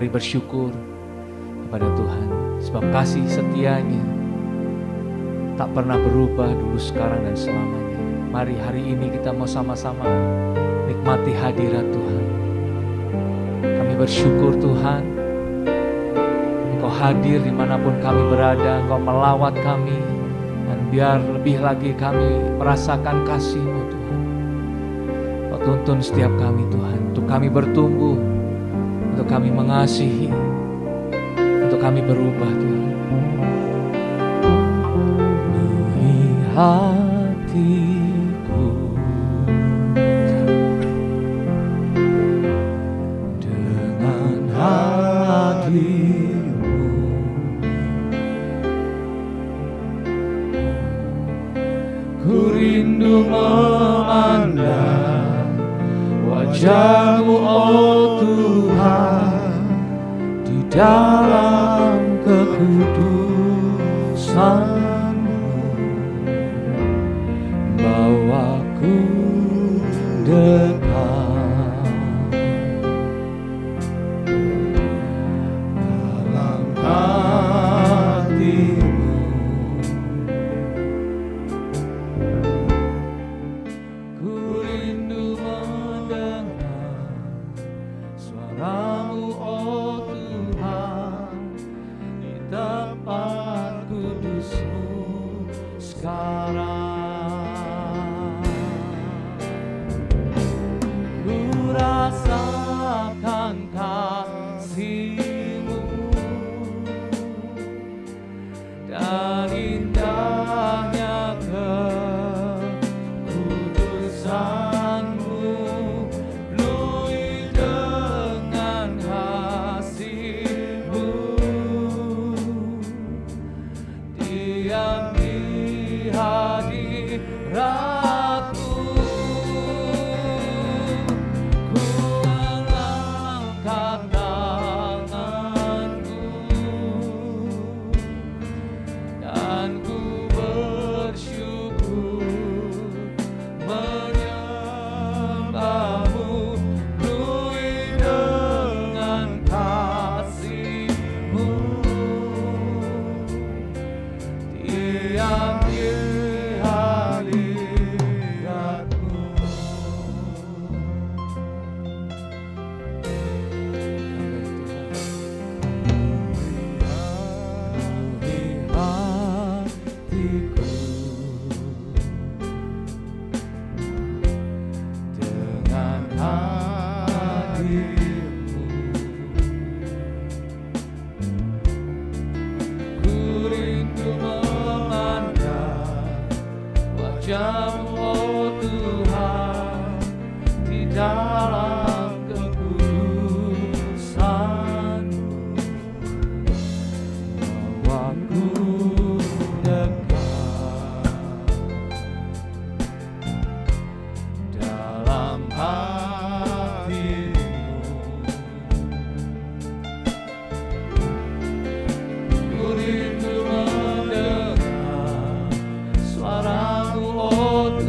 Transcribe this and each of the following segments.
Mari bersyukur kepada Tuhan, sebab kasih setia-Nya tak pernah berubah dulu, sekarang, dan selamanya. Mari hari ini kita mau sama-sama nikmati hadirat Tuhan. Kami bersyukur Tuhan, Engkau hadir dimanapun kami berada, Engkau melawat kami, dan biar lebih lagi kami merasakan kasih-Mu Tuhan. Kau tuntun setiap kami Tuhan, untuk kami bertumbuh, untuk kami mengasihi, untuk kami berubah Tuhan. Penuhi hatiku dengan hadir-Mu, ku rindu memandang wajah-Mu oh Tuhan, di dalam kekudusan-Mu, bawaku dekat dalam hati-Mu. Ku rindu mendengar suara-Mu oh Tuhan, di tempat kudus-Mu sekarang. Ku rasakan kasih-Mu dan indahnya kekudusan-Mu, penuhi dengan kasih-Mu, diam di hadirat-Mu. Ku angkat tanganku dan ku bersyukur menyembah-Mu, penuhi dengan kasih-Mu, diam di hadirat-Mu. Penuhi hatiku dengan hadir-Mu, ku rindu memandang wajah-Mu oh Tuhan, di dalam kekudusan-Mu, bawaku dekat dalam hati-Mu. Ku rindu mendengar suara-Mu oh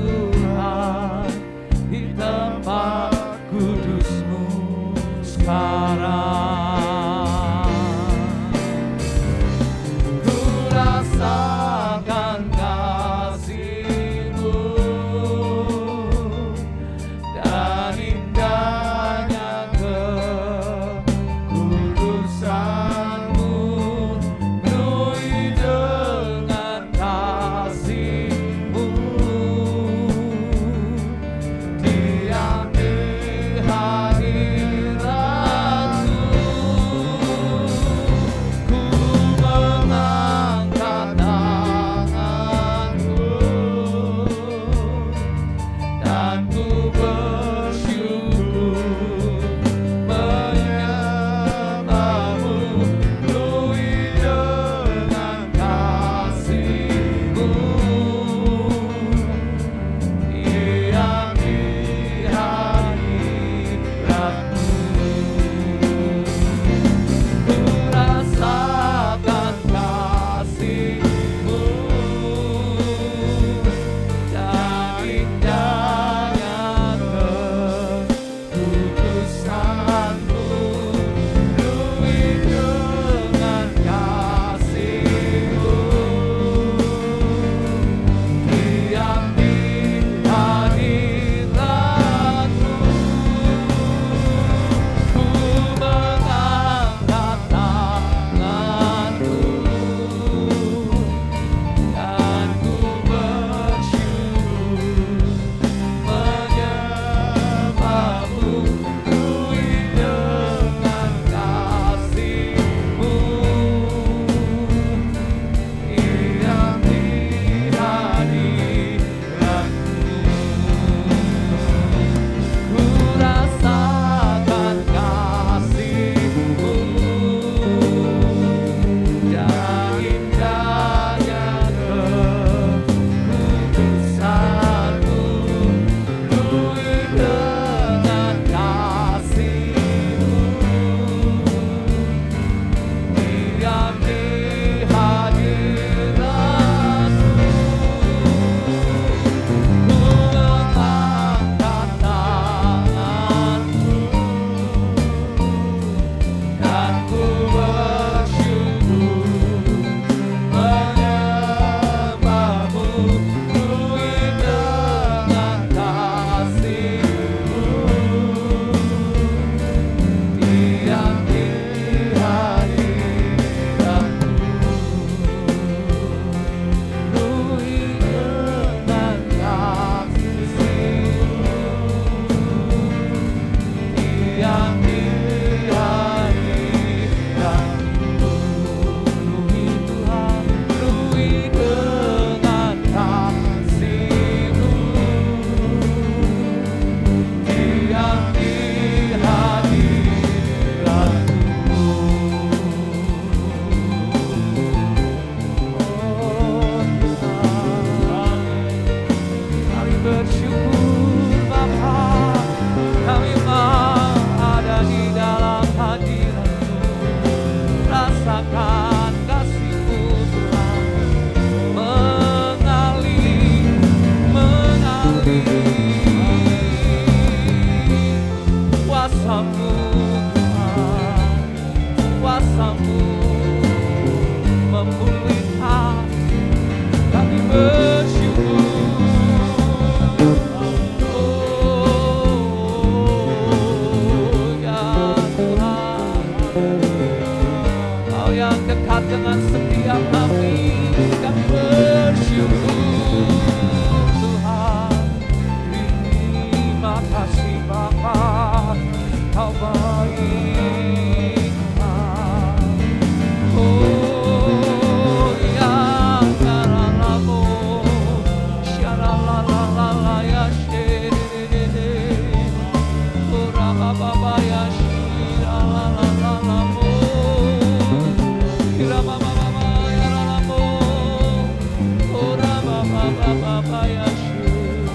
kami bersyukur. Oh ya Tuhan, Kau yang dekat dengan setiap kami bersyukur Tuhan. Terima kasih Bapa, Kau baik Tuhan. Oh ya karalamu syaralalala ya shedede urababa ya shiralalalamu irababa ya lalamu urababa ya shiralalala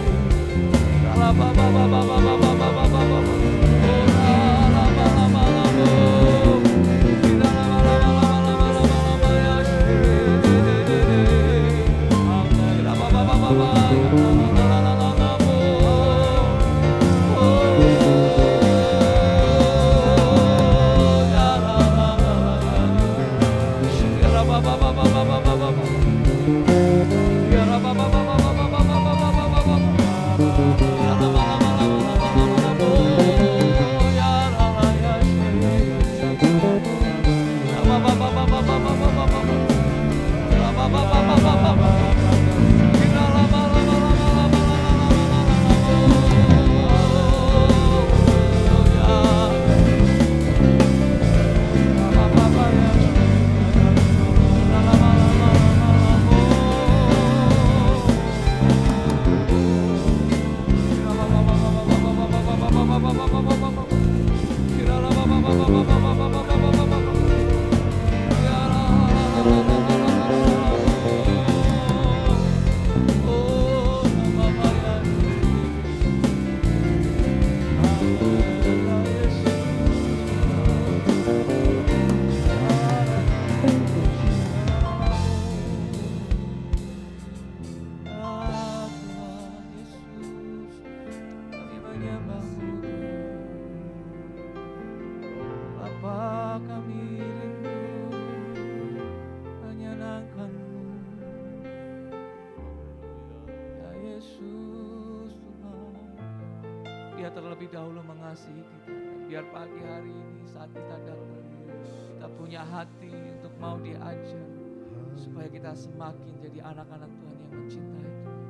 terlebih dahulu mengasihi kita. Biar pagi hari ini saat kita datang, kita punya hati untuk mau diajar, supaya kita semakin jadi anak-anak Tuhan yang mencintai Tuhan.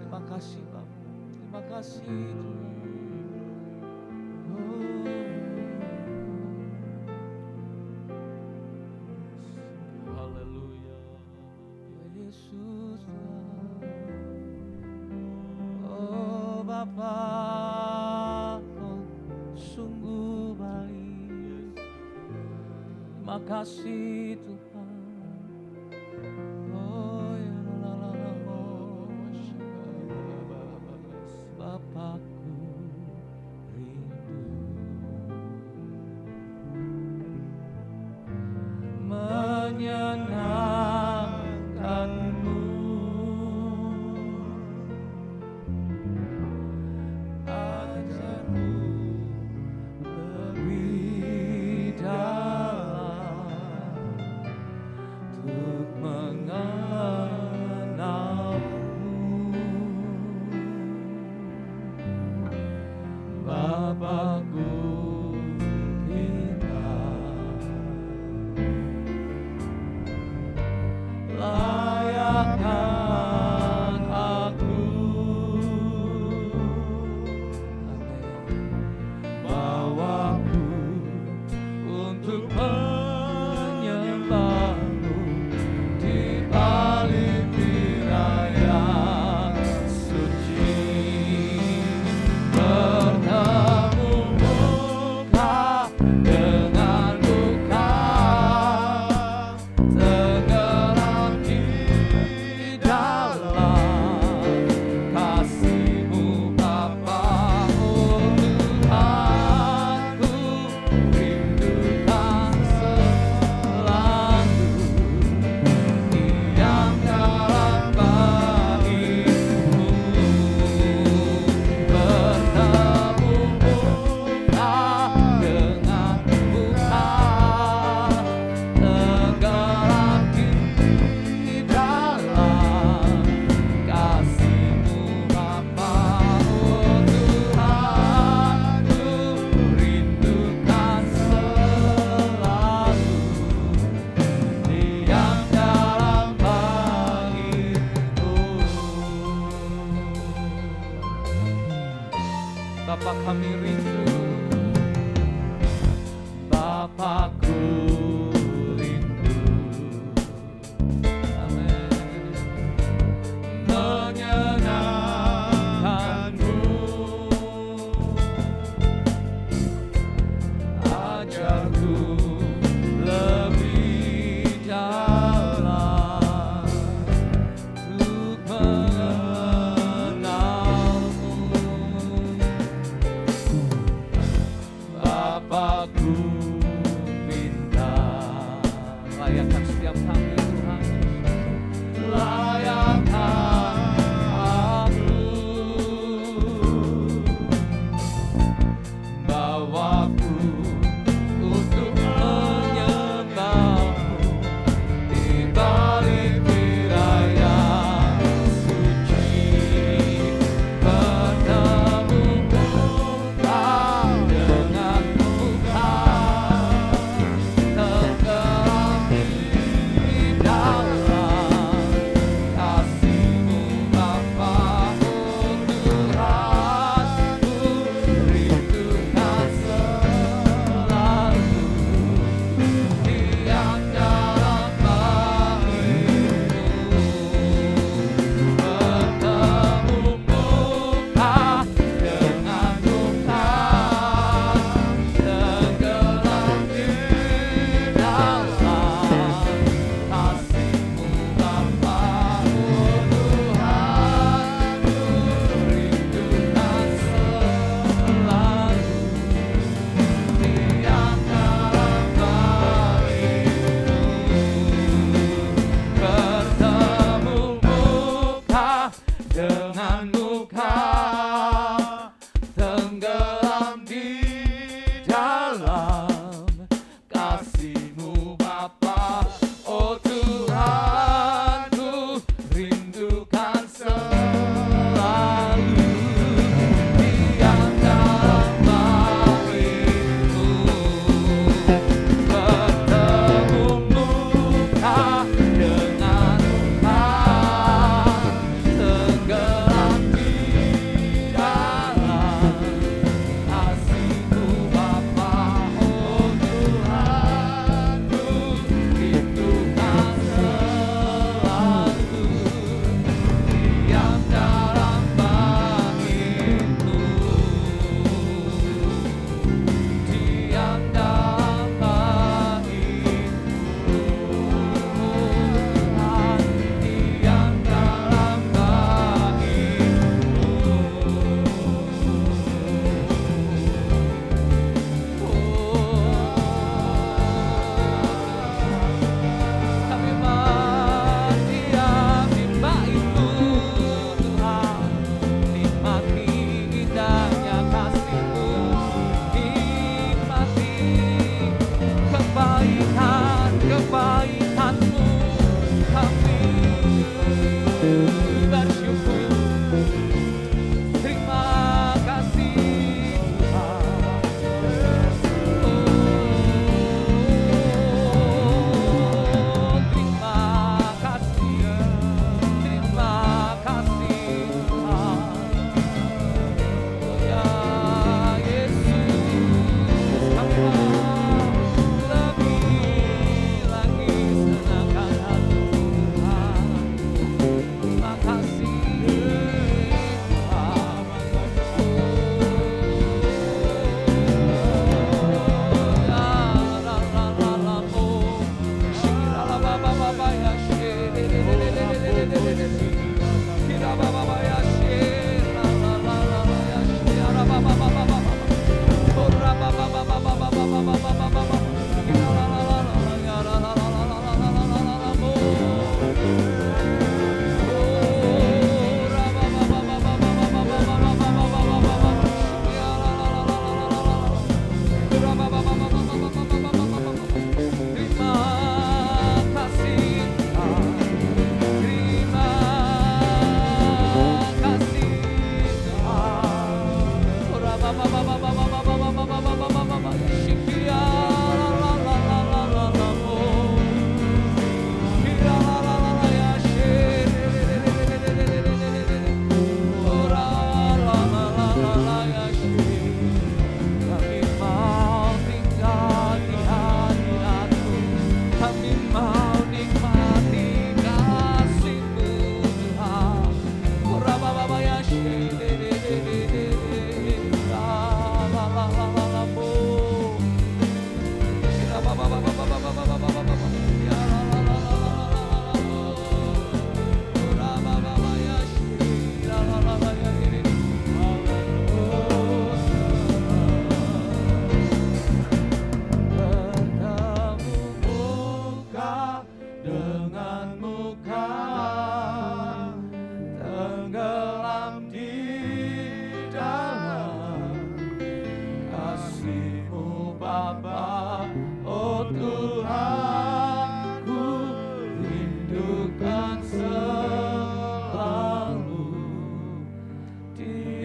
Terima kasih Bapak, terima kasih Tuhan. Haleluya, ya Yesus Tuhan. Oh Bapa, terima kasih Tuhan. Oh ya Bapakku rindu menyenangkanmu, ajarmu lebih dalam Bapa kami rindu, Bapakku rindu, amin, menyenangkanmu, ajarku lebih dalam untuk mengenalmu.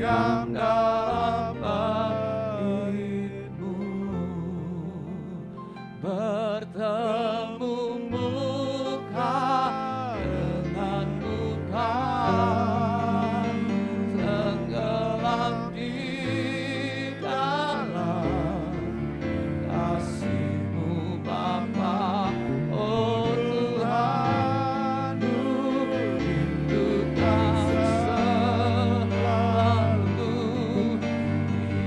diam dalam bait-Mu, bertemu muka dengan muka, tenggelam di dalam kasih-Mu Bapa. Oh Tuhan, rindukan selalu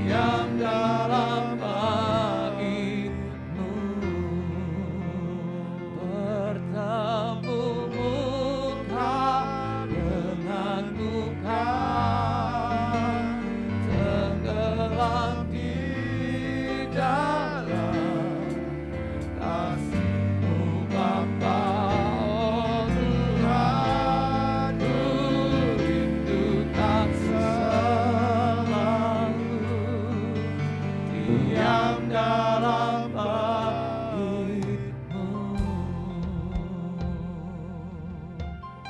diam dalam bait-Mu, bertemu muka dengan muka, tenggelam di dalam kasih-Mu Bapa. Oh Tuhan, rindukan selalu diam dalam bait-Mu.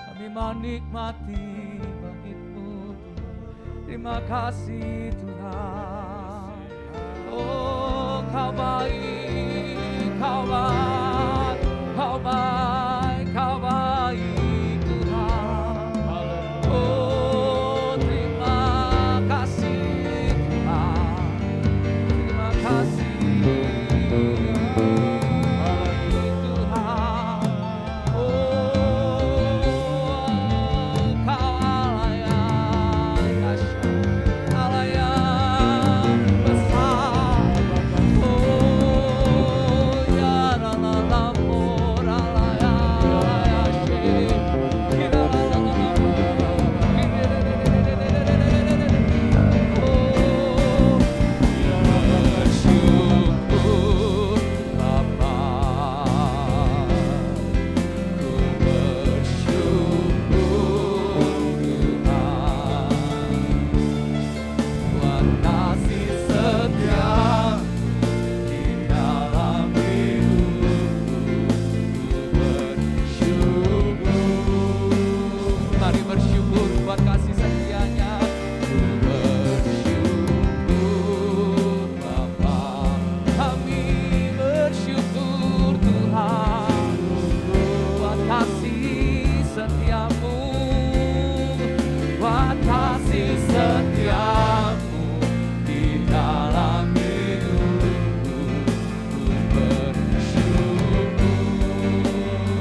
Kami menikmati bait-Mu, terima kasih Tuhan. Oh Kau baik, Kau baik, Kau baik, Kau baik Tuhan. Oh terima kasih Tuhan, terima kasih Tuhan. Oh Kau Allah yang dahsyat, Allah yang besar. Oh ya la la la mo la la ya she, kita la la la la mo, oh bersyukur Bapa, ku bersyukur Tuhan, buat kasih setia di dalam hidupku. Ku bersyukur, mari bersyukur buat kasih setianya. Ku bersyukur Bapa, kami bersyukur Tuhan, buat kasih setiamu, buat kasih setiamu di dalam hidupku. Ku bersyukur, ku bersyukur.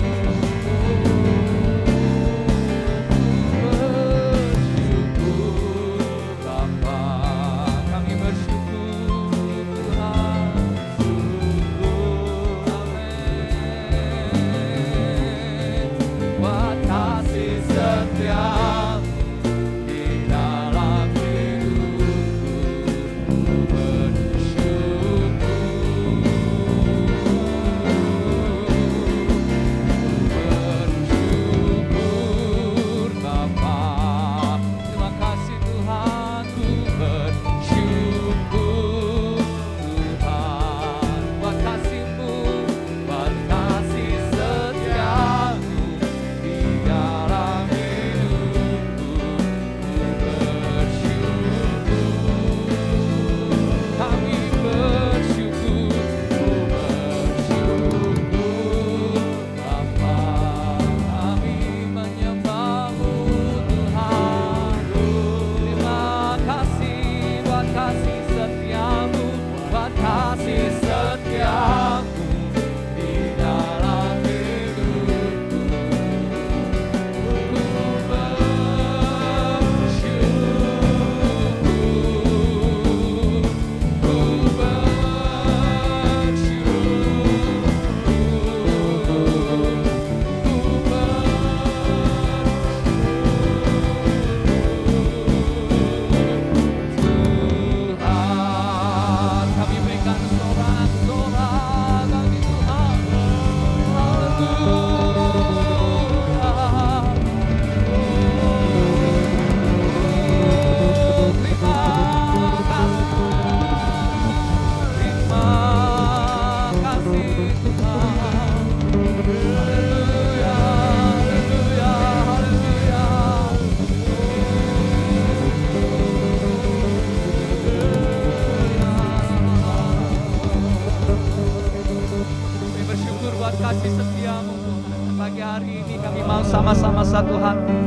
satu hati.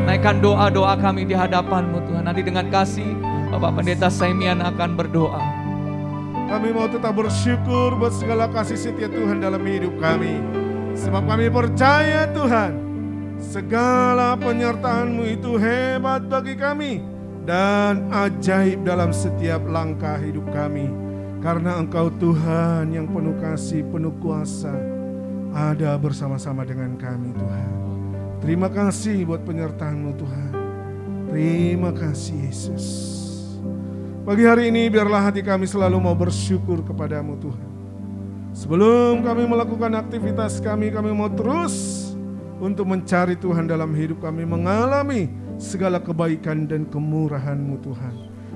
Naikkan doa-doa kami di hadapan-Mu Tuhan. Nanti dengan kasih Bapak Pendeta Saimian akan berdoa. Kami mau tetap bersyukur buat segala kasih setia Tuhan dalam hidup kami. Sebab kami percaya Tuhan, segala penyertaan-Mu itu hebat bagi kami dan ajaib dalam setiap langkah hidup kami. Karena Engkau Tuhan yang penuh kasih, penuh kuasa, ada bersama-sama dengan kami Tuhan. Terima kasih buat penyertaan-Mu Tuhan. Terima kasih Yesus. Pagi hari ini biarlah hati kami selalu mau bersyukur kepadamu Tuhan. Sebelum kami melakukan aktivitas kami mau terus untuk mencari Tuhan dalam hidup kami, mengalami segala kebaikan dan kemurahan-Mu Tuhan.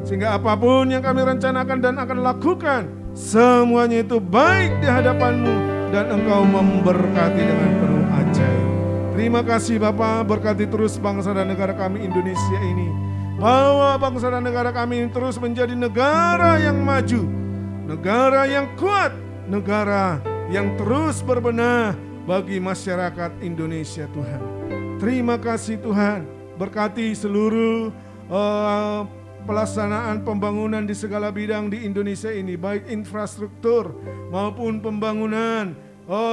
Sehingga apapun yang kami rencanakan dan akan lakukan, semuanya itu baik di hadapan-Mu dan Engkau memberkati dengan penuh ajaib. Terima kasih Bapa, berkati terus bangsa dan negara kami Indonesia ini. Bawa bangsa dan negara kami ini terus menjadi negara yang maju, negara yang kuat, negara yang terus berbenah bagi masyarakat Indonesia Tuhan. Terima kasih Tuhan, berkati seluruh pelaksanaan pembangunan di segala bidang di Indonesia ini, baik infrastruktur maupun pembangunan,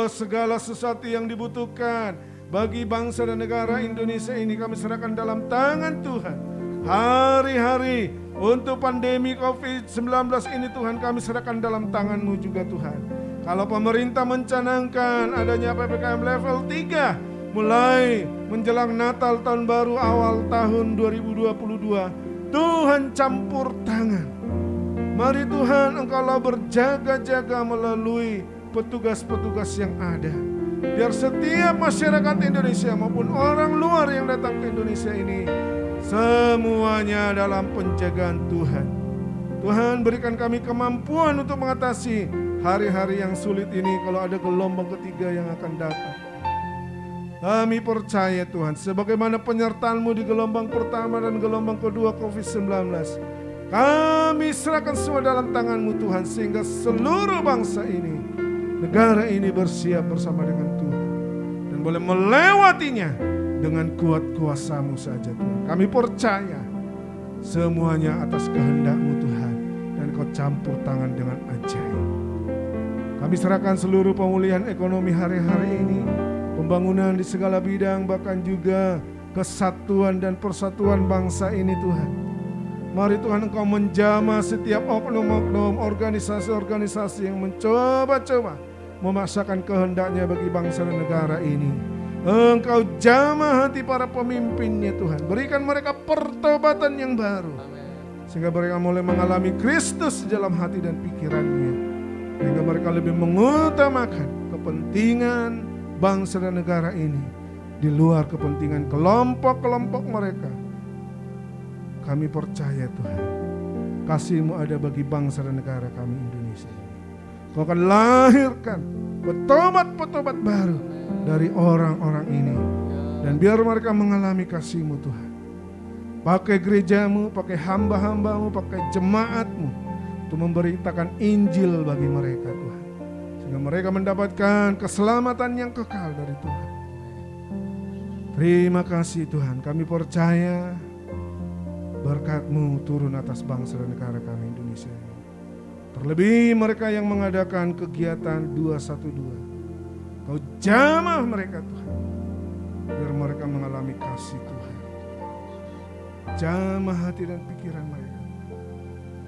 segala sesuatu yang dibutuhkan bagi bangsa dan negara Indonesia ini kami serahkan dalam tangan Tuhan. Hari-hari untuk pandemi COVID-19 ini Tuhan kami serahkan dalam tangan-Mu juga Tuhan. Kalau pemerintah mencanangkan adanya PPKM level 3 mulai menjelang Natal tahun baru awal tahun 2022, Tuhan campur tangan. Mari Tuhan Engkaulah berjaga-jaga melalui petugas-petugas yang ada. Biar setiap masyarakat Indonesia maupun orang luar yang datang ke Indonesia ini, semuanya dalam penjagaan Tuhan. Tuhan berikan kami kemampuan untuk mengatasi hari-hari yang sulit ini kalau ada gelombang ketiga yang akan datang. Kami percaya Tuhan, sebagaimana penyertaan-Mu di gelombang pertama dan gelombang kedua COVID-19, kami serahkan semua dalam tangan-Mu Tuhan, sehingga seluruh bangsa ini, negara ini bersiap bersama dengan Tuhan dan boleh melewatinya dengan kuat kuasa-Mu saja Tuhan. Kami percaya semuanya atas kehendak-Mu Tuhan, dan Kau campur tangan dengan ajaib. Kami serahkan seluruh pemulihan ekonomi hari-hari ini, pembangunan di segala bidang, bahkan juga kesatuan dan persatuan bangsa ini Tuhan. Mari Tuhan Engkau menjamah setiap oknum-oknum, organisasi-organisasi yang mencoba-coba memaksakan kehendaknya bagi bangsa dan negara ini. Engkau jamah hati para pemimpinnya Tuhan. Berikan mereka pertobatan yang baru. Sehingga mereka mulai mengalami Kristus dalam hati dan pikirannya. Sehingga mereka lebih mengutamakan kepentingan bangsa dan negara ini di luar kepentingan kelompok-kelompok mereka. Kami percaya Tuhan, kasih-Mu ada bagi bangsa dan negara kami Indonesia ini. Kau akan lahirkan petobat-petobat baru dari orang-orang ini. Dan biar mereka mengalami kasih-Mu Tuhan. Pakai gereja-Mu, pakai hamba-hamba-Mu, pakai jemaat-Mu untuk memberitakan Injil bagi mereka Tuhan. Sehingga mereka mendapatkan keselamatan yang kekal dari Tuhan. Terima kasih Tuhan, kami percaya berkat-Mu turun atas bangsa dan negara kami Indonesia ini. Terlebih mereka yang mengadakan kegiatan 212. Kau jamah mereka Tuhan, biar mereka mengalami kasih Tuhan. Jamah hati dan pikiran mereka,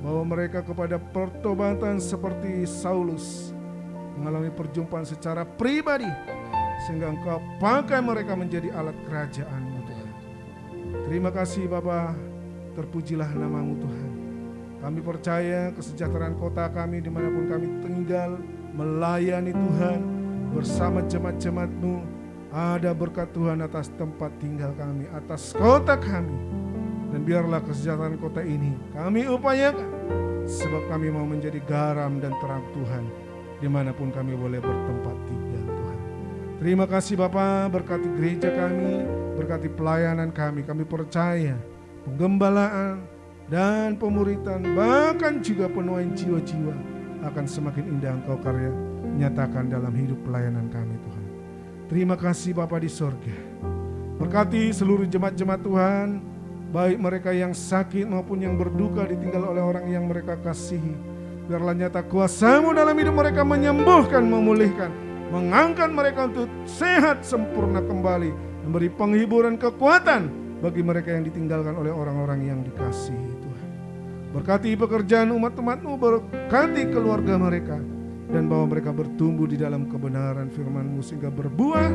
bawa mereka kepada pertobatan seperti Saulus, mengalami perjumpaan secara pribadi, sehingga Engkau pakai mereka menjadi alat kerajaan-Mu Tuhan. Terima kasih Bapa, terpujilah nama-Mu Tuhan. Kami percaya kesejahteraan kota kami dimanapun kami tinggal, melayani Tuhan bersama jemaat-jemaat-Mu. Ada berkat Tuhan atas tempat tinggal kami, atas kota kami. Dan biarlah kesejahteraan kota ini kami upayakan, sebab kami mau menjadi garam dan terang Tuhan dimanapun kami boleh bertempat tinggal Tuhan. Terima kasih Bapa, berkati gereja kami, berkati pelayanan kami. Kami percaya penggembalaan dan pemuritan, bahkan juga penuaian jiwa-jiwa akan semakin indah Engkau karya nyatakan dalam hidup pelayanan kami Tuhan. Terima kasih Bapa di sorga. Berkati seluruh jemaat-jemaat Tuhan, baik mereka yang sakit maupun yang berduka ditinggal oleh orang yang mereka kasihi. Biarlah nyata kuasa-Mu dalam hidup mereka menyembuhkan, memulihkan, mengangkat mereka untuk sehat sempurna kembali, memberi penghiburan kekuatan bagi mereka yang ditinggalkan oleh orang-orang yang dikasihi Tuhan. Berkati pekerjaan umat-umat-Mu, berkati keluarga mereka, dan bawa mereka bertumbuh di dalam kebenaran firman-Mu sehingga berbuah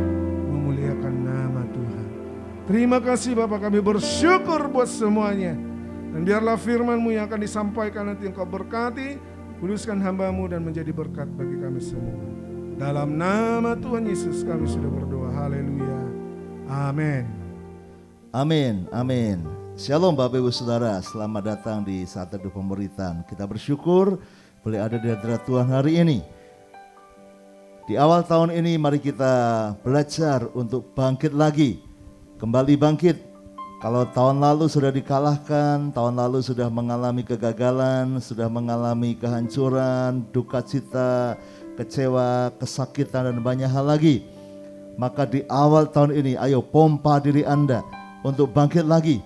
memuliakan nama Tuhan. Terima kasih Bapa, kami bersyukur buat semuanya. Dan biarlah firman-Mu yang akan disampaikan nanti Engkau berkati, kuduskan hamba-Mu dan menjadi berkat bagi kami semua. Dalam nama Tuhan Yesus kami sudah berdoa. Haleluya. Amin. Amin, amin. Shalom Bapak Ibu Saudara, selamat datang di Saat Teduh Pemberitaan. Kita bersyukur boleh ada di hadirat Tuhan hari ini. Di awal tahun ini mari kita belajar untuk bangkit lagi, kembali bangkit. Kalau tahun lalu sudah dikalahkan, tahun lalu sudah mengalami kegagalan, sudah mengalami kehancuran, duka cita, kecewa, kesakitan dan banyak hal lagi. Maka di awal tahun ini ayo pompa diri Anda untuk bangkit lagi.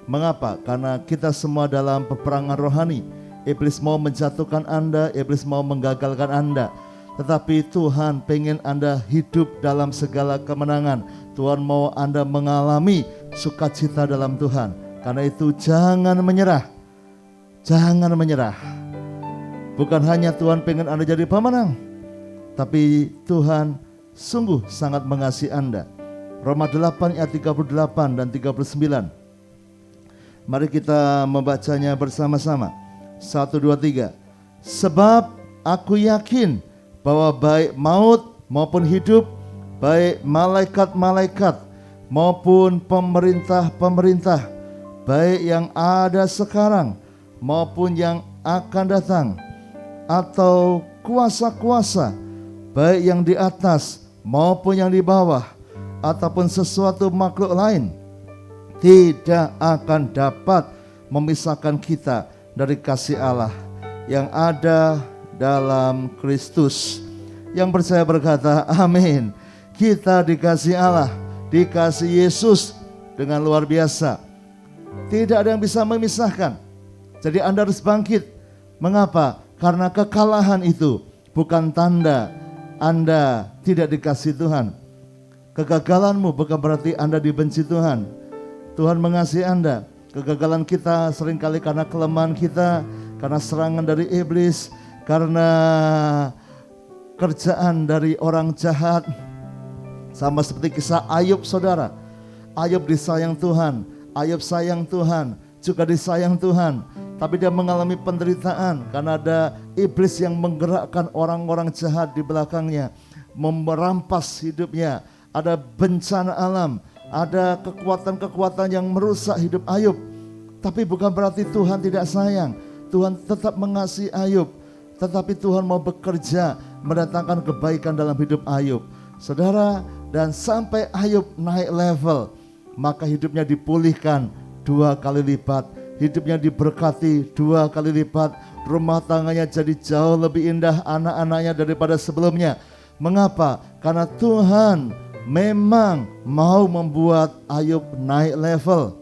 Mengapa? Karena kita semua dalam peperangan rohani. Iblis mau menjatuhkan Anda, iblis mau menggagalkan Anda. Tetapi Tuhan pengen Anda hidup dalam segala kemenangan. Tuhan mau Anda mengalami sukacita dalam Tuhan. Karena itu jangan menyerah. Jangan menyerah. Bukan hanya Tuhan pengen Anda jadi pemenang, tapi Tuhan sungguh sangat mengasihi Anda. Roma 8 ayat 38 dan 39. Mari kita membacanya bersama-sama. 1, 2, 3. Sebab aku yakin bahwa baik maut maupun hidup, baik malaikat-malaikat maupun pemerintah-pemerintah, baik yang ada sekarang maupun yang akan datang, atau kuasa-kuasa, baik yang di atas maupun yang di bawah, ataupun sesuatu makhluk lain, tidak akan dapat memisahkan kita dari kasih Allah yang ada dalam Kristus. Yang percaya berkata amin. Kita dikasih Allah, dikasih Yesus dengan luar biasa. Tidak ada yang bisa memisahkan. Jadi Anda harus bangkit. Mengapa? Karena kekalahan itu bukan tanda Anda tidak dikasih Tuhan. Kegagalanmu bukan berarti Anda dibenci Tuhan. Tuhan mengasihi Anda. Kegagalan kita seringkali karena kelemahan kita, karena serangan dari iblis, karena kerjaan dari orang jahat. Sama seperti kisah Ayub saudara. Ayub disayang Tuhan, Ayub sayang Tuhan, juga disayang Tuhan. Tapi dia mengalami penderitaan karena ada iblis yang menggerakkan orang-orang jahat di belakangnya, merampas hidupnya. Ada bencana alam, ada kekuatan-kekuatan yang merusak hidup Ayub. Tapi bukan berarti Tuhan tidak sayang. Tuhan tetap mengasihi Ayub. Tetapi Tuhan mau bekerja mendatangkan kebaikan dalam hidup Ayub. Saudara, dan sampai Ayub naik level, maka hidupnya dipulihkan 2 kali lipat. Hidupnya diberkati 2 kali lipat. Rumah tangganya jadi jauh lebih indah, anak-anaknya daripada sebelumnya. Mengapa? Karena Tuhan memang mau membuat Ayub naik level.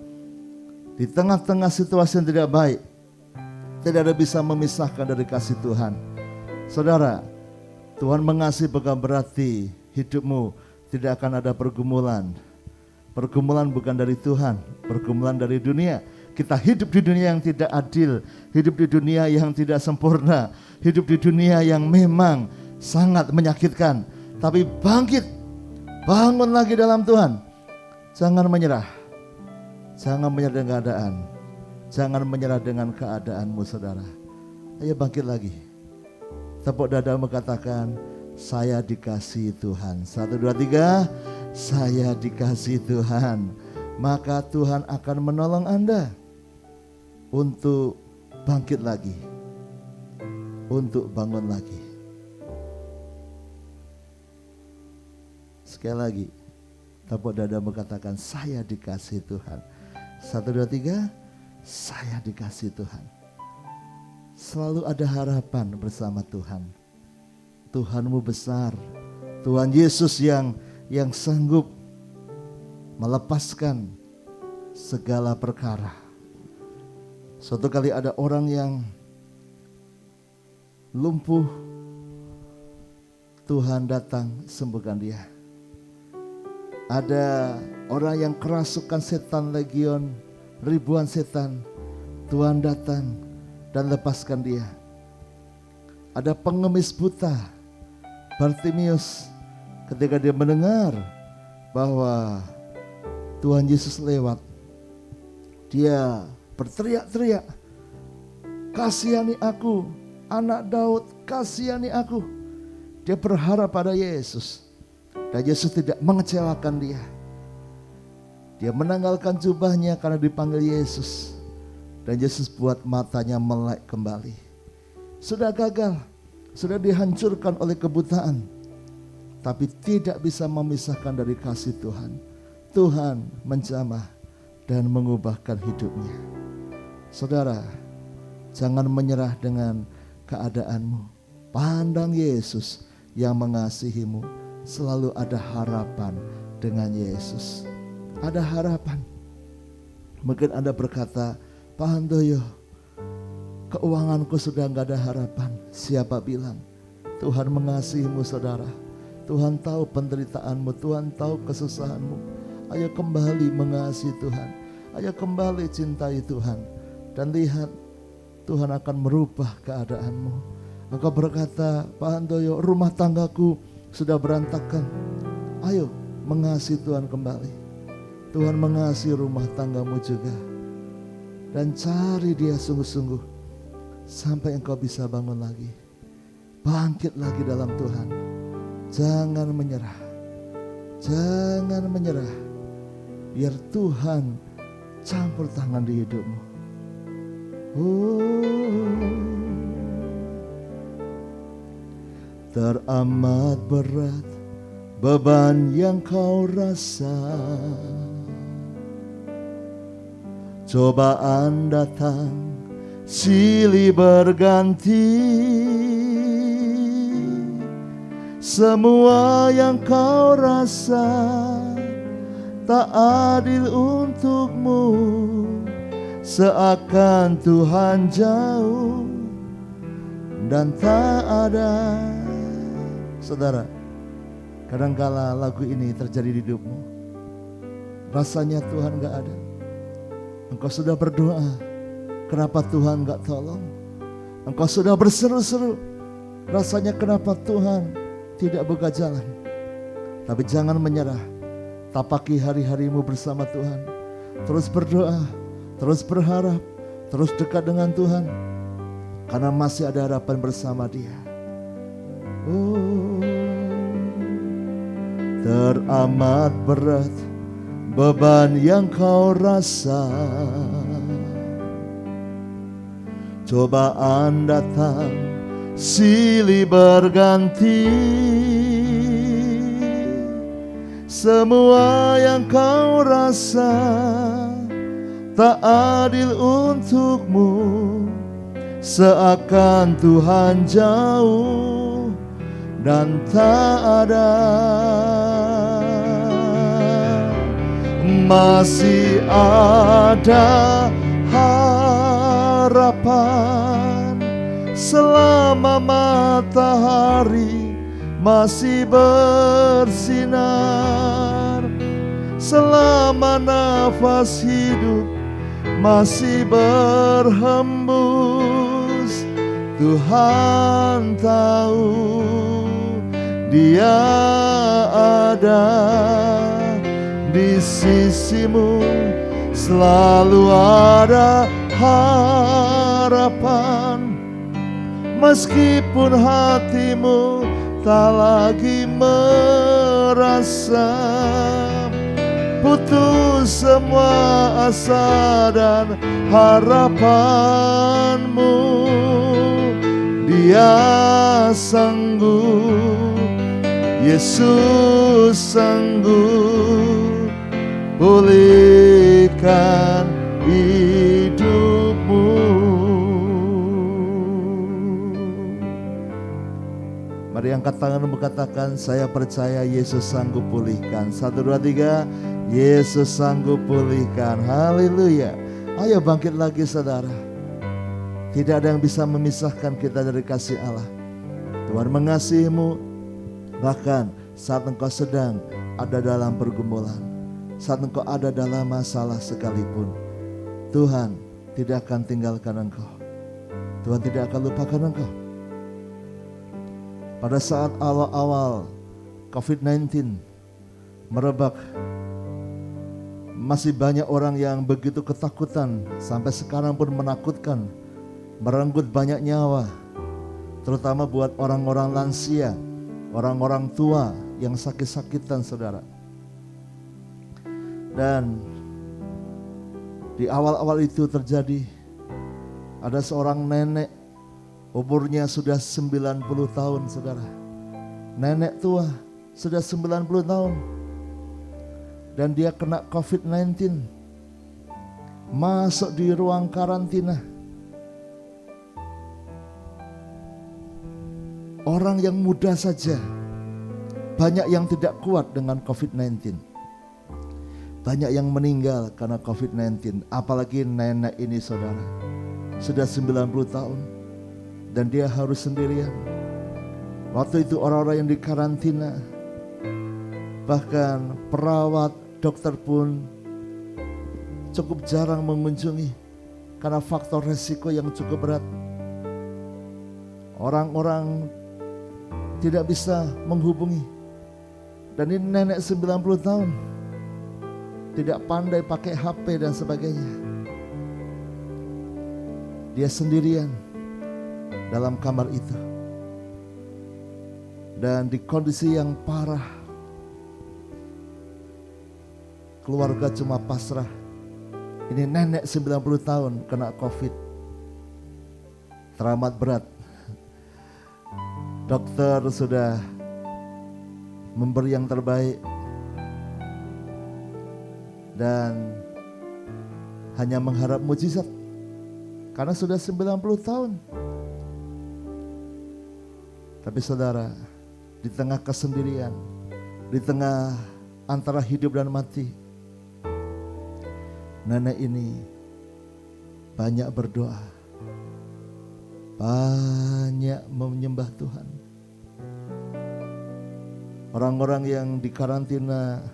Di tengah-tengah situasi yang tidak baik, tidak ada bisa memisahkan dari kasih Tuhan. Saudara, Tuhan mengasihi bukan berarti hidupmu tidak akan ada pergumulan. Pergumulan bukan dari Tuhan, pergumulan dari dunia. Kita hidup di dunia yang tidak adil, hidup di dunia yang tidak sempurna, hidup di dunia yang memang sangat menyakitkan. Tapi bangkit, bangun lagi dalam Tuhan. Jangan menyerah. Jangan menyerah dengan keadaan. Jangan menyerah dengan keadaanmu saudara. Ayo bangkit lagi. Tepuk dada mengatakan, saya dikasihi Tuhan. 1, 2, 3. Saya dikasihi Tuhan. Maka Tuhan akan menolong Anda untuk bangkit lagi, untuk bangun lagi. Sekali lagi, tepuk dada mengatakan, saya dikasihi Tuhan. 1, 2, 3. Saya dikasihi Tuhan. Selalu ada harapan bersama Tuhan. Tuhanmu besar. Tuhan Yesus yang sanggup melepaskan segala perkara. Suatu kali ada orang yang lumpuh, Tuhan datang sembuhkan dia. Ada orang yang kerasukan setan legion, ribuan setan, Tuhan datang dan lepaskan dia. Ada pengemis buta, Bartimius, ketika dia mendengar bahwa Tuhan Yesus lewat, dia berteriak-teriak, "Kasihani aku, anak Daud, kasihani aku." Dia berharap pada Yesus, dan Yesus tidak mengecewakan dia. Dia menanggalkan jubahnya karena dipanggil Yesus, dan Yesus buat matanya melek kembali. Sudah gagal, sudah dihancurkan oleh kebutaan, tapi tidak bisa memisahkan dari kasih Tuhan. Tuhan menjamah dan mengubahkan hidupnya. Saudara, jangan menyerah dengan keadaanmu. Pandang Yesus yang mengasihimu. Selalu ada harapan dengan Yesus. Ada harapan. Mungkin Anda berkata, "Pak Handoyo, keuanganku sudah gak ada harapan." Siapa bilang? Tuhan mengasihimu saudara. Tuhan tahu penderitaanmu, Tuhan tahu kesusahanmu. Ayo kembali mengasihi Tuhan. Ayo kembali cintai Tuhan. Dan lihat, Tuhan akan merubah keadaanmu. Engkau berkata, "Pak Handoyo, rumah tanggaku sudah berantakan." Ayo mengasihi Tuhan kembali. Tuhan mengasihi rumah tanggamu juga. Dan cari Dia sungguh-sungguh sampai engkau bisa bangun lagi. Bangkit lagi dalam Tuhan. Jangan menyerah. Jangan menyerah. Biar Tuhan campur tangan di hidupmu. Teramat berat beban yang kau rasa. Cobaan datang silih berganti. Semua yang kau rasa tak adil untukmu. Seakan Tuhan jauh dan tak ada. Saudara, kadangkala lagu ini terjadi di hidupmu. Rasanya Tuhan gak ada. Engkau sudah berdoa, kenapa Tuhan gak tolong? Engkau sudah berseru-seru, rasanya kenapa Tuhan tidak buka jalan? Tapi jangan menyerah. Tapaki hari-harimu bersama Tuhan. Terus berdoa, terus berharap, terus dekat dengan Tuhan. Karena masih ada harapan bersama Dia. Teramat berat beban yang kau rasa. Cobaan datang silih berganti. Semua yang kau rasa tak adil untukmu. Seakan Tuhan jauh dan tak ada. Masih ada harapan selama matahari masih bersinar, selama nafas hidup masih berhembus. Tuhan tahu Dia ada di sisimu, selalu ada harapan. Meskipun hatimu tak lagi merasa putus semua asa dan harapanmu, Dia sanggup, Yesus sanggup pulihkan hidupmu. Mari Mari angkat tanganmu, katakan, saya percaya Yesus sanggup pulihkan. 1, 2, 3. Yesus sanggup pulihkan. Haleluya. Ayo bangkit lagi saudara. Tidak ada yang bisa memisahkan kita dari kasih Allah. Tuhan mengasihimu. Bahkan saat engkau sedang ada dalam pergumulan, saat engkau ada dalam masalah sekalipun, Tuhan tidak akan tinggalkan engkau. Tuhan tidak akan lupakan engkau. Pada saat awal-awal COVID-19 merebak, masih banyak orang yang begitu ketakutan, sampai sekarang pun menakutkan, merenggut banyak nyawa, terutama buat orang-orang lansia, orang-orang tua yang sakit-sakitan saudara. Dan di awal-awal itu terjadi, ada seorang nenek, umurnya sudah 90 tahun saudara. Nenek tua sudah 90 tahun. Dan dia kena COVID-19. Masuk di ruang karantina. Orang yang muda saja banyak yang tidak kuat dengan COVID-19. Banyak yang meninggal karena COVID-19. Apalagi nenek ini saudara, sudah 90 tahun. Dan dia harus sendirian. Waktu itu orang-orang yang dikarantina, bahkan perawat, dokter pun cukup jarang mengunjungi karena faktor resiko yang cukup berat. Orang-orang tidak bisa menghubungi. Dan ini nenek 90 tahun, tidak pandai pakai HP dan sebagainya. Dia sendirian dalam kamar itu. Dan di kondisi yang parah, keluarga cuma pasrah. Ini nenek 90 tahun kena COVID, teramat berat. Dokter sudah memberi yang terbaik dan hanya mengharap mujizat karena sudah 90 tahun. Tapi saudara, di tengah kesendirian, di tengah antara hidup dan mati, nenek ini banyak berdoa, banyak menyembah Tuhan. Orang-orang yang dikarantina,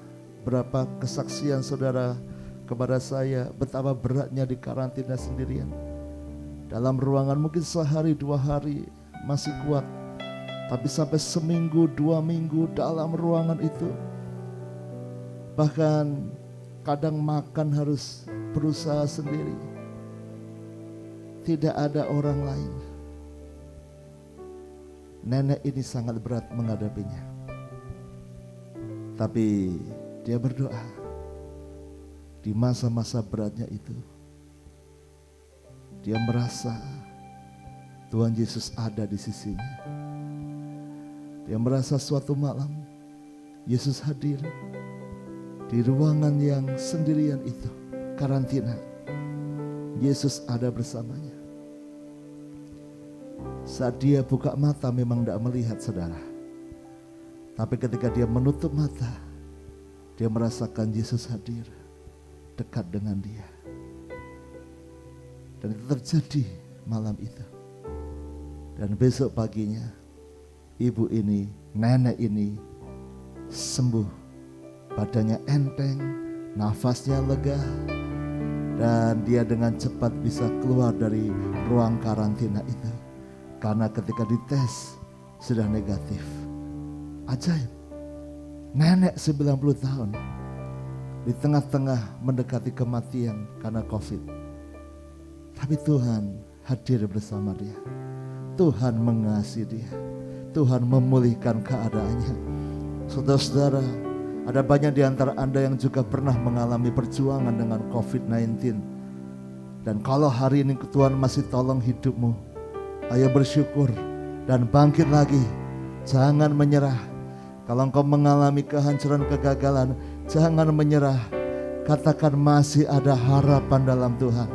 berapa kesaksian saudara kepada saya betapa beratnya dikarantina sendirian. Dalam ruangan mungkin sehari 2 hari masih kuat, tapi sampai seminggu 2 minggu dalam ruangan itu. Bahkan kadang makan harus berusaha sendiri. Tidak ada orang lain. Nenek ini sangat berat menghadapinya. Tapi dia berdoa. Di masa-masa beratnya itu, dia merasa Tuhan Yesus ada di sisinya. Dia merasa suatu malam Yesus hadir di ruangan yang sendirian itu, karantina. Yesus ada bersamanya. Saat dia buka mata memang tidak melihat saudara. Tapi ketika dia menutup mata, dia merasakan Yesus hadir dekat dengan dia. Dan itu terjadi malam itu. Dan besok paginya ibu ini, nenek ini sembuh. Badannya enteng, nafasnya lega. Dan dia dengan cepat bisa keluar dari ruang karantina itu. Karena ketika dites sudah negatif. Ajaib. Nenek 90 tahun di tengah-tengah mendekati kematian karena COVID. Tapi Tuhan hadir bersama dia. Tuhan mengasihi dia. Tuhan memulihkan keadaannya. Saudara-saudara, ada banyak di antara Anda yang juga pernah mengalami perjuangan dengan COVID-19. Dan kalau hari ini Tuhan masih tolong hidupmu, ayo bersyukur dan bangkit lagi. Jangan menyerah. Kalau engkau mengalami kehancuran, kegagalan, jangan menyerah. Katakan masih ada harapan dalam Tuhan.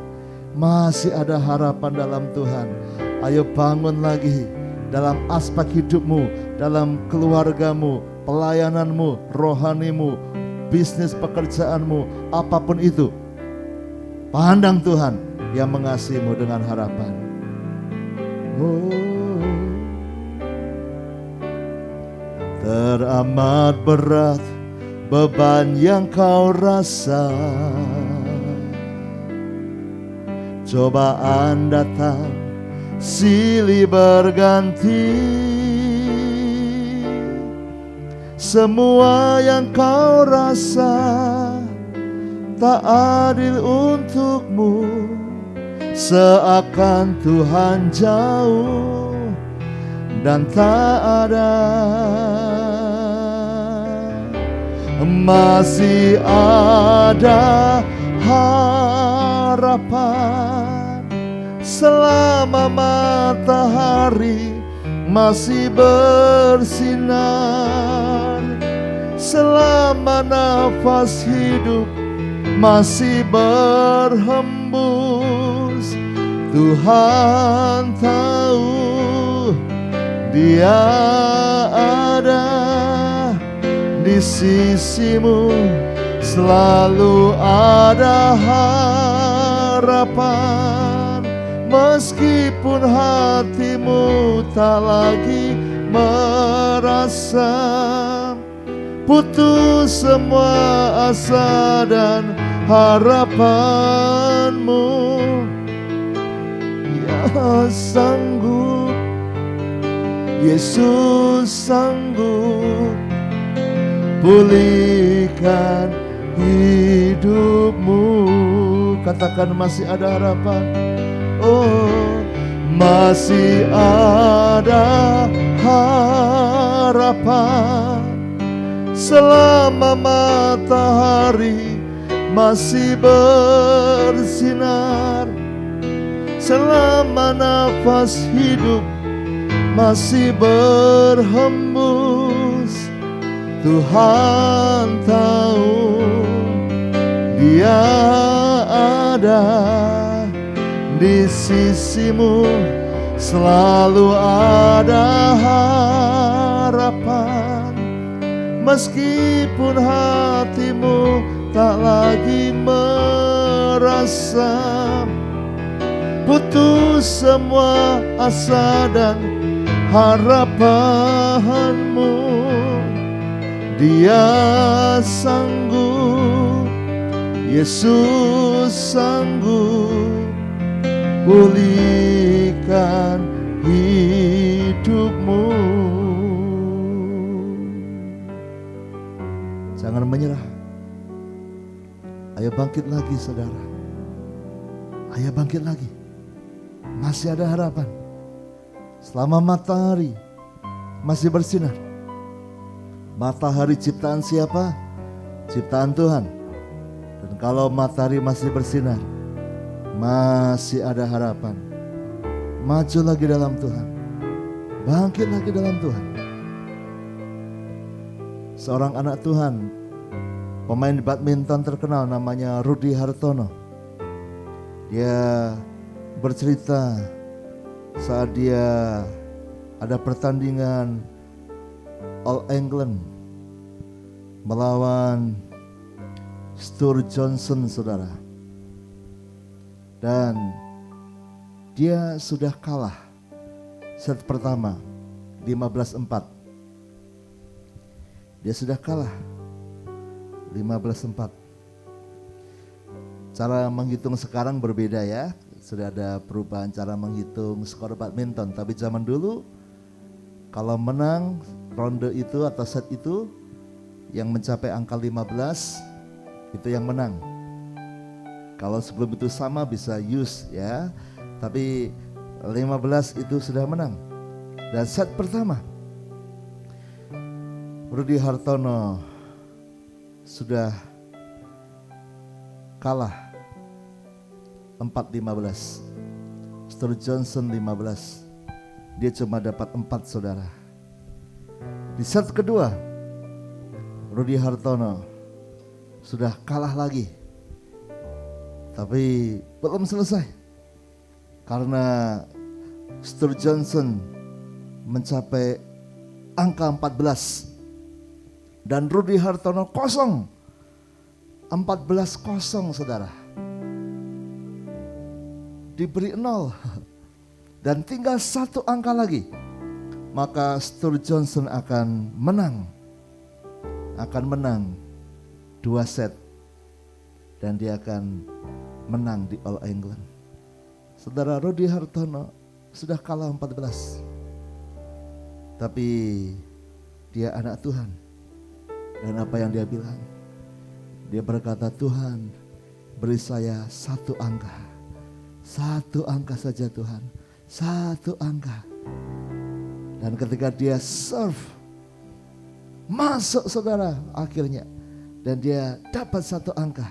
Masih ada harapan dalam Tuhan. Ayo bangun lagi. dalam aspek hidupmu, dalam keluargamu, pelayananmu, rohanimu, bisnis pekerjaanmu, apapun itu. Pandang Tuhan yang mengasihimu dengan harapan. Teramat berat beban yang kau rasa, cobaan datang silih berganti. Semua yang kau rasa tak adil untukmu, seakan Tuhan jauh dan tak ada. Masih ada harapan selama matahari masih bersinar, selama nafas hidup masih berhembus. Tuhan tahu Dia ada di sisimu, selalu ada harapan. Meskipun hatimu tak lagi merasa putus semua asa dan harapanmu, Ya sanggup, Yesus sanggup pulihkan hidupmu. Katakan masih ada harapan. Oh, masih ada harapan selama matahari masih bersinar, selama nafas hidup masih berhembus. Tuhan tahu Dia ada di sisimu, selalu ada harapan. Meskipun hatimu tak lagi merasa putus semua asa dan harapanmu, Dia sanggup, Yesus sanggup pulihkan hidupmu. Jangan menyerah. Ayo bangkit lagi saudara. Ayo bangkit lagi. Masih ada harapan. Selama matahari masih bersinar. Matahari ciptaan siapa? Ciptaan Tuhan. Dan kalau matahari masih bersinar, masih ada harapan. Maju lagi dalam Tuhan. Bangkit lagi dalam Tuhan. Seorang anak Tuhan, pemain badminton terkenal namanya Rudy Hartono. Dia bercerita saat dia ada pertandingan All England melawan Stuart Johnson, saudara. Dan dia sudah kalah set pertama 15-4. Dia sudah kalah 15-4. Cara menghitung sekarang berbeda ya. Sudah ada perubahan cara menghitung skor badminton. Tapi zaman dulu kalau menang ronde itu atau set itu, yang mencapai angka 15 itu yang menang. Kalau sebelum itu sama bisa use ya. Tapi 15 itu sudah menang. Dan set pertama Rudy Hartono sudah kalah 4-15. Stuart Johnson 15. Dia cuma dapat 4, saudara. Di set kedua Rudy Hartono sudah kalah lagi. Tapi belum selesai. Karena Stuart Johnson mencapai angka 14. Dan Rudi Hartono kosong. 14 kosong saudara. Diberi 0. Dan tinggal 1 angka lagi. Maka Stuart Johnson akan menang. Akan menang 2 set. Dan dia akan menang di All England. Saudara, Rudi Hartono sudah kalah 14. Tapi dia anak Tuhan. Dan apa yang dia bilang? Dia berkata, Tuhan beri saya 1 angka. 1 angka saja Tuhan. 1 angka. Dan ketika dia serve, masuk saudara akhirnya. Dan dia dapat 1 angka.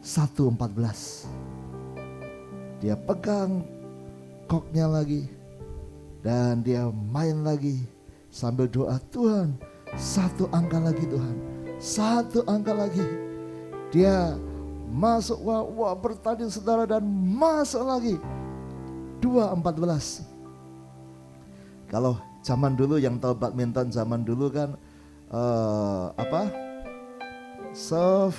1.14. Dia pegang koknya lagi. Dan dia main lagi. Sambil doa, Tuhan 1 angka lagi Tuhan. 1 angka lagi. Dia masuk, wah bertanding saudara dan masuk lagi. 2.14. Kalau zaman dulu yang tahu badminton zaman dulu kan serve,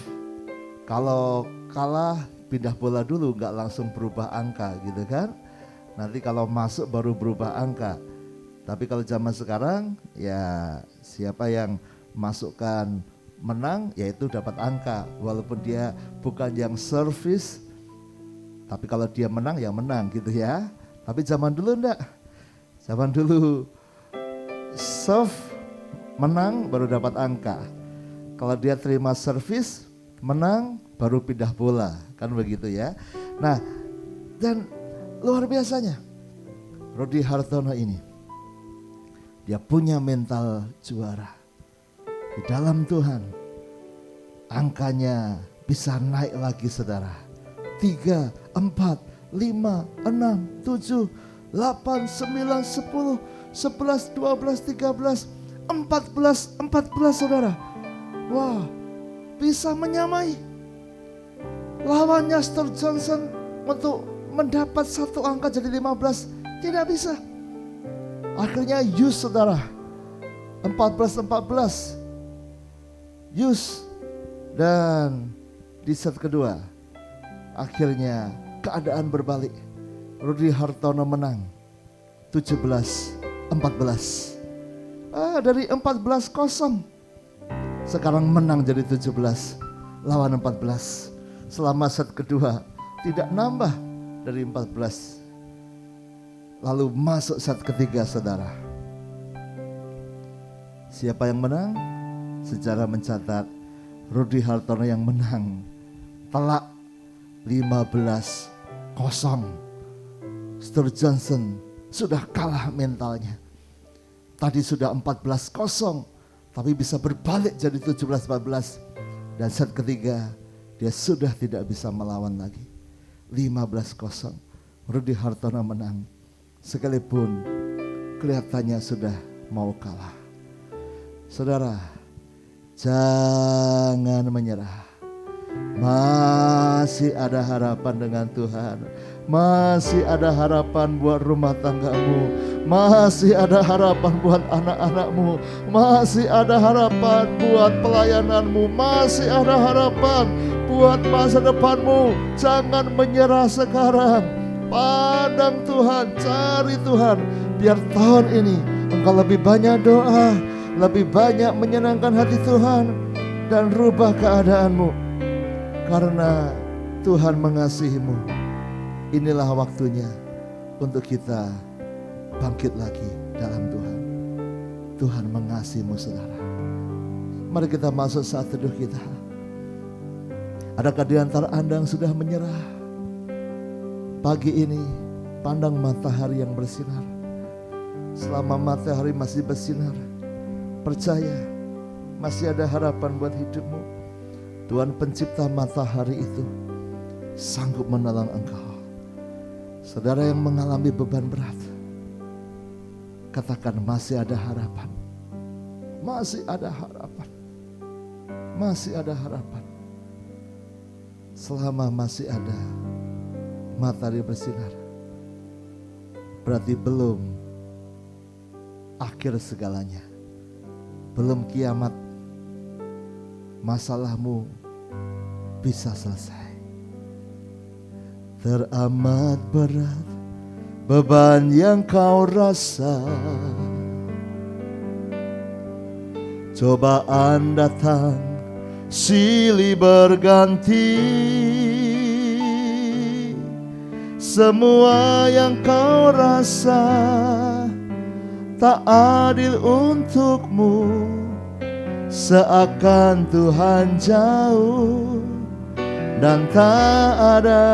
kalau kalah pindah bola dulu, nggak langsung berubah angka gitu kan. Nanti kalau masuk baru berubah angka. Tapi kalau zaman sekarang ya siapa yang masukkan menang yaitu dapat angka. Walaupun dia bukan yang service, tapi kalau dia menang ya menang gitu ya. Tapi zaman dulu enggak. Zaman dulu serve menang baru dapat angka. Kalau dia terima service menang baru pindah bola, kan begitu ya. Nah, dan luar biasanya Rudi Hartono ini, dia punya mental juara. Di dalam Tuhan angkanya bisa naik lagi saudara. 3, 4, 5, 6, 7, 8, 9, 10, 11, 12, 13, 14 saudara. Wah, bisa menyamai lawannya Stuart Johnson untuk mendapat 1 angka jadi 15. Tidak bisa. Akhirnya Hughes saudara, 14. Hughes. Dan di set kedua akhirnya keadaan berbalik. Rudi Hartono menang 17-14. Dari 14-0 sekarang menang jadi 17 lawan 14. Selama set kedua tidak nambah dari 14. Lalu masuk set ketiga saudara. Siapa yang menang? Sejarah mencatat Rudi Hartono yang menang. Telak 15-0. Stuart Johnson sudah kalah mentalnya. Tadi sudah 14-0, tapi bisa berbalik jadi 17-14. Dan set ketiga dia sudah tidak bisa melawan lagi. 15-0. Rudi Hartono menang. Sekalipun kelihatannya sudah mau kalah. Saudara, jangan menyerah. Masih ada harapan dengan Tuhan. Masih ada harapan buat rumah tanggamu. Masih ada harapan buat anak-anakmu. Masih ada harapan buat pelayananmu. Masih ada harapan buat masa depanmu. Jangan menyerah sekarang. Pandang Tuhan, cari Tuhan. Biar tahun ini engkau lebih banyak doa, lebih banyak menyenangkan hati Tuhan, dan rubah keadaanmu. Karena Tuhan mengasihimu. Inilah waktunya untuk kita bangkit lagi dalam Tuhan. Tuhan mengasihimu saudara. Mari kita masuk saat teduh kita. Adakah di antara Anda yang sudah menyerah? Pagi ini pandang matahari yang bersinar. Selama matahari masih bersinar, percaya masih ada harapan buat hidupmu. Tuhan pencipta matahari itu sanggup menolong engkau. Saudara yang mengalami beban berat, katakan masih ada harapan. Masih ada harapan. Masih ada harapan. Selama masih ada matahari bersinar, berarti belum akhir segalanya. Belum kiamat, masalahmu bisa selesai. Teramat berat beban yang kau rasa, cobaan datang silih berganti. Semua yang kau rasa tak adil untukmu, seakan Tuhan jauh dan tak ada.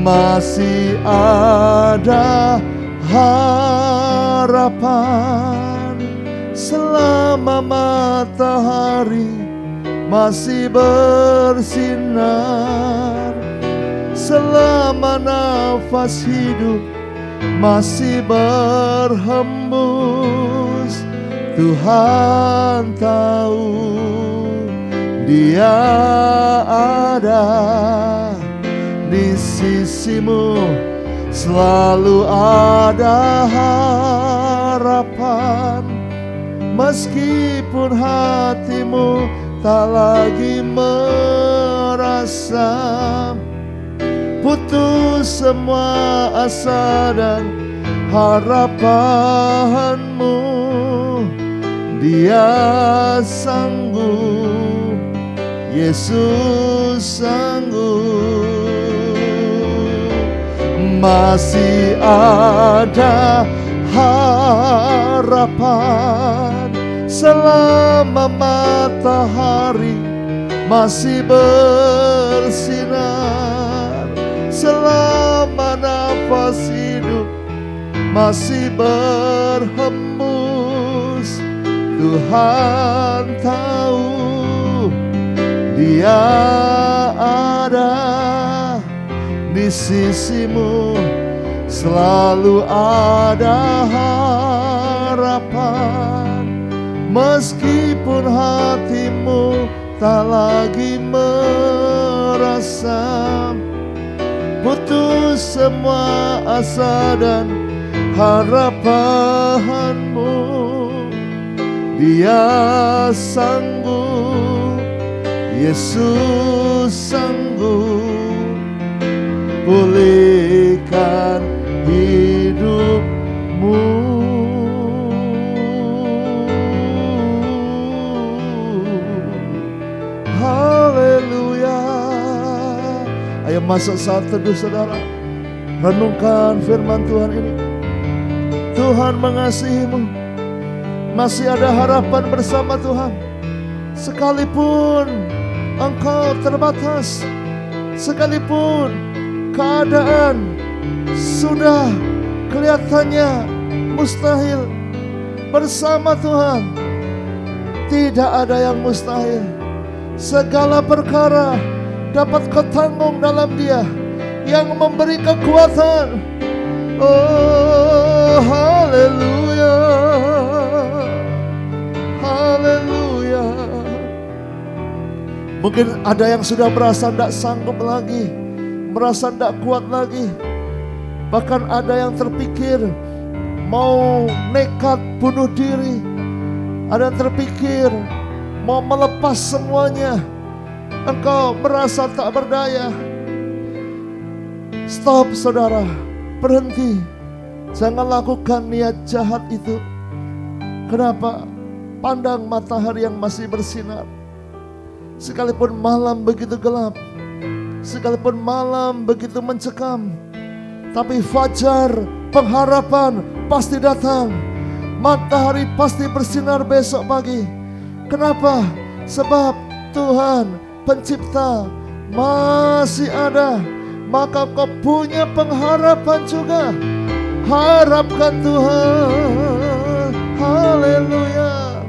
Masih ada harapan selama matahari masih bersinar, selama nafas hidup masih berhembus. Tuhan tahu, Dia ada di sisimu, selalu ada harapan. Meskipun hatimu tak lagi merasa putus semua asa dan harapanmu, Dia sanggup, Yesus sanggup. Masih ada harapan selama matahari masih bersinar, selama nafas hidup masih berhembus. Tuhan tahu, Dia ada di sisimu, selalu ada harapan. Meskipun hatimu tak lagi merasa putus semua asa dan harapanmu, Dia sanggup, Yesus sanggup pulihkan hidupmu. Haleluya. Ayo masuk saat teduh saudara, renungkan firman Tuhan ini. Tuhan mengasihimu, masih ada harapan bersama Tuhan. Sekalipun engkau terbatas, sekalipun keadaan sudah kelihatannya mustahil, bersama Tuhan tidak ada yang mustahil. Segala perkara dapat kau tanggung dalam Dia yang memberi kekuatan. Oh, haleluya, haleluya. Mungkin ada yang sudah merasa tidak sanggup lagi, merasa tidak kuat lagi. Bahkan ada yang terpikir mau nekat bunuh diri. Ada yang terpikir mau melepas semuanya. Engkau merasa tak berdaya. Stop saudara, berhenti. Jangan lakukan niat jahat itu. Kenapa? Pandang matahari yang masih bersinar. Sekalipun malam begitu gelap, sekalipun malam begitu mencekam, tapi fajar pengharapan pasti datang. Matahari pasti bersinar besok pagi. Kenapa? Sebab Tuhan Pencipta masih ada. Maka kau punya pengharapan juga. Harapkan Tuhan. Haleluya.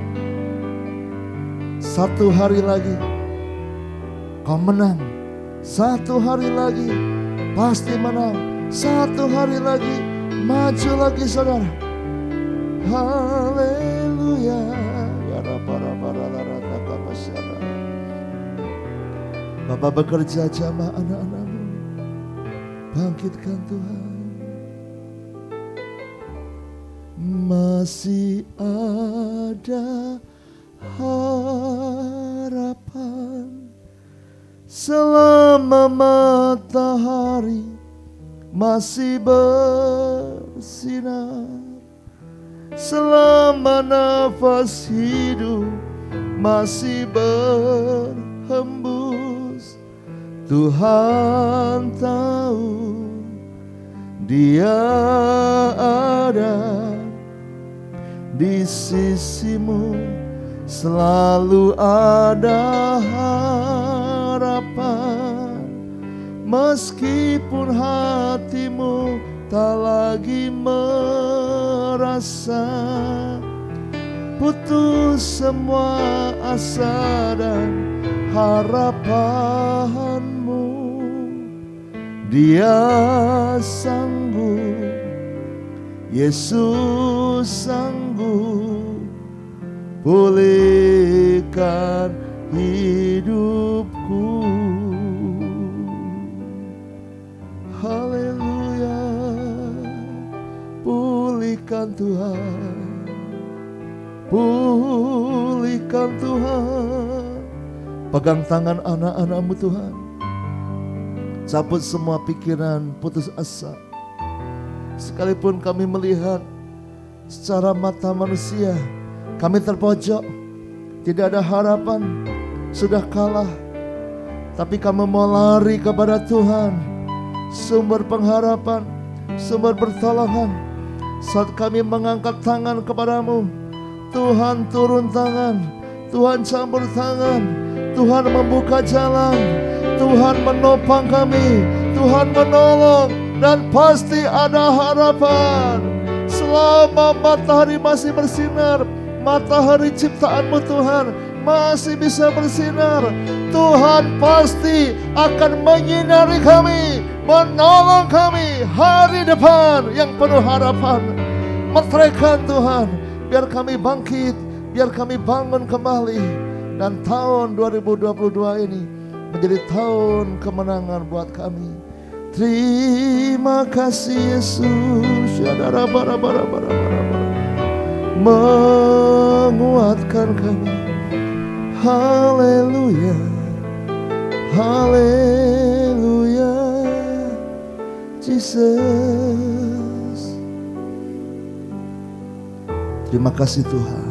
Satu hari lagi kau menang. Satu hari lagi pasti menang. Satu hari lagi maju lagi saudara. Haleluya. Bapak bekerja jamah anak-anakmu. Bangkitkan Tuhan. masih ada harapan. Selama matahari masih bersinar, selama nafas hidup masih berhembus, Tuhan tahu Dia ada di sisimu, selalu ada harapan. Meskipun hatimu tak lagi merasa putus semua asa dan harapanmu, Dia sanggup, Yesus sanggup pulihkan hidupku. Haleluya, pulihkan Tuhan, pulihkan Tuhan. Pegang tangan anak-anak-Mu Tuhan, cabut semua pikiran putus asa. Sekalipun kami melihat secara mata manusia, kami terpojok, tidak ada harapan, sudah kalah. Tapi kami mau lari kepada Tuhan, sumber pengharapan, sumber pertolongan. Saat kami mengangkat tangan kepadamu, Tuhan turun tangan, Tuhan campur tangan, Tuhan membuka jalan, Tuhan menopang kami, Tuhan menolong, dan pasti ada harapan. Selama matahari masih bersinar, matahari ciptaanmu Tuhan masih bisa bersinar, Tuhan pasti akan menyinari kami, menolong kami hari depan yang penuh harapan. Meteraikan Tuhan, biar kami bangkit, biar kami bangun kembali, dan tahun 2022 ini menjadi tahun kemenangan buat kami. Terima kasih Yesus, menguatkan kami. Haleluya, haleluya, Jesus. Terima kasih Tuhan,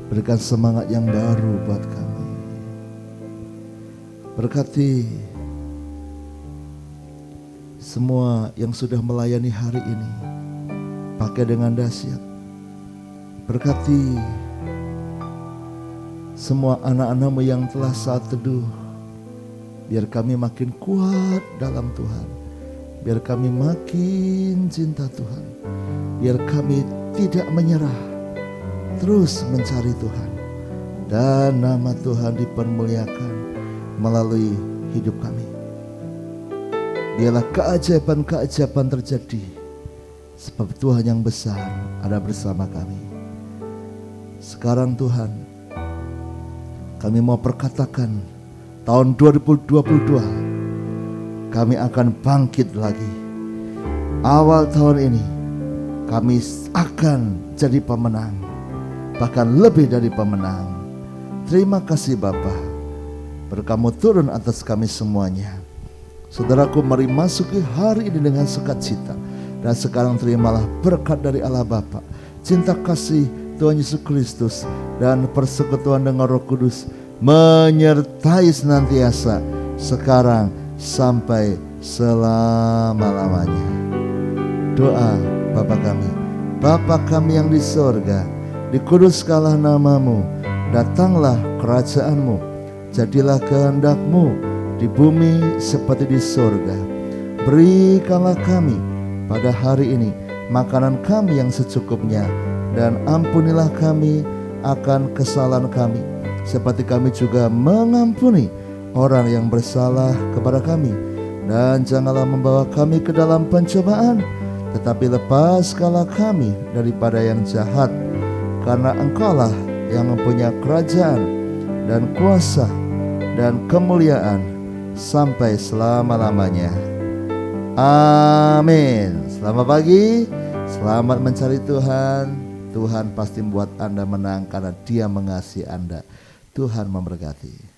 berikan semangat yang baru buat kami. Berkati semua yang sudah melayani hari ini, pakai dengan dahsyat. Berkati semua anak-anak-Mu yang telah saat teduh, biar kami makin kuat dalam Tuhan, biar kami makin cinta Tuhan, biar kami tidak menyerah, terus mencari Tuhan, dan nama Tuhan dipermuliakan melalui hidup kami. Biarlah keajaiban-keajaiban terjadi, sebab Tuhan yang besar ada bersama kami. Sekarang Tuhan, kami mau perkatakan tahun 2022 kami akan bangkit lagi. Awal tahun ini kami akan jadi pemenang, bahkan lebih dari pemenang. Terima kasih Bapa, berkat-Mu turun atas kami semuanya. Saudaraku, mari masuki hari ini dengan sukacita. Dan sekarang terimalah berkat dari Allah Bapa, cinta kasih Tuhan Yesus Kristus, dan persekutuan dengan Roh Kudus menyertai senantiasa sekarang sampai selama-lamanya. Doa Bapa kami, Bapa kami yang di sorga, dikuduskanlah nama-Mu, datanglah kerajaan-Mu, jadilah kehendak-Mu di bumi seperti di sorga. Berikanlah kami pada hari ini makanan kami yang secukupnya, dan ampunilah kami akan kesalahan kami, seperti kami juga mengampuni orang yang bersalah kepada kami. Dan janganlah membawa kami ke dalam pencobaan, tetapi lepaskanlah kami daripada yang jahat, karena Engkaulah yang mempunyai kerajaan dan kuasa dan kemuliaan sampai selama-lamanya. Amin. Selamat pagi, Selamat mencari Tuhan. Tuhan pasti membuat Anda menang karena Dia mengasihi Anda. Tuhan memberkati.